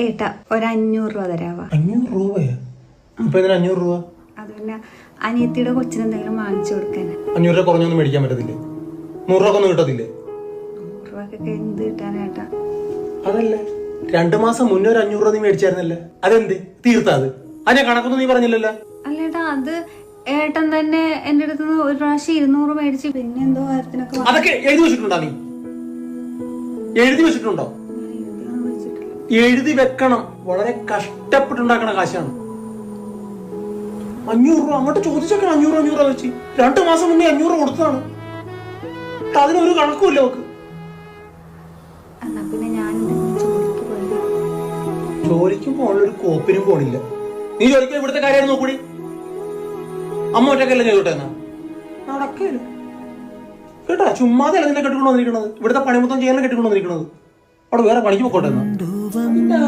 ഏട്ടാ ഒരു 500 രൂപ തരാവാ. 500 രൂപയോ? ഇപ്പൊ ഇതിന് 500 രൂപ? അത് പിന്നെ അനിയത്തിയുടെ കൊച്ചിന് എന്തെങ്കിലും വാങ്ങിച്ചു കൊടുക്കാൻ. 500 രൂപ കുറഞ്ഞൊന്നും മേടിക്കാൻ പറ്റത്തില്ലേ? 100 രൂപ ഒന്നും കിട്ടത്തില്ലേ? 100 രൂപക്കൊക്കെ എന്ത് കിട്ടാനേട്ടാ? അതല്ലേ 2 മാസം മുന്നേ ഒരു 500 രൂപ നീ മേടിച്ചായിരുന്നല്ലേ, അതെന്ത് തീർത്താ? അത് അതിനെ കണക്കൊന്നും നീ പറഞ്ഞില്ലല്ലോ. അല്ലേട്ടാ, അത് ഏട്ടൻ തന്നെ എന്റെ അടുത്ത് നിന്ന് ഒരു പ്രാവശ്യം 200 മേടിച്ച് പിന്നെ എന്തോ കാര്യത്തിനൊക്കെ. അതൊക്കെ എഴുതി വെച്ചിട്ടുണ്ടോ? നീ എഴുതി വെച്ചിട്ടുണ്ടോ? എഴുതി വെക്കണം. വളരെ കഷ്ടപ്പെട്ടുണ്ടാക്കണ കാശാണ് 500 രൂപ. അങ്ങോട്ട് ചോദിച്ചൊക്കെ 500 രൂപ വെച്ച് 2 മാസം മുന്നേ 500 രൂപ കൊടുത്തതാണ്. അതിനൊരു കണക്കുമില്ല അവക്ക്. എന്നാ പിന്നെ ഞാൻ ജോലിക്കും പോകാനുള്ളൊരു കോപ്പിനും പോണില്ല. നീ ജോലിക്ക് ഇവിടുത്തെ കാര്യം നോക്കൂടി. അമ്മ ഒറ്റക്കല്ല ചെയ്തോട്ടെ എന്നാ നടക്കില്ല കേട്ടാ. ചുമ്മാതെ അല്ല നിന്നെ കെട്ടിക്കൊണ്ട് വന്നിരിക്കണത്. ഇവിടുത്തെ പണി മൊത്തം ചെയ്യാനും കെട്ടിക്കൊണ്ട് വന്നിരിക്കണത്. അവിടെ വേറെ പണിക്ക് പോക്കോട്ടെ എന്നാ.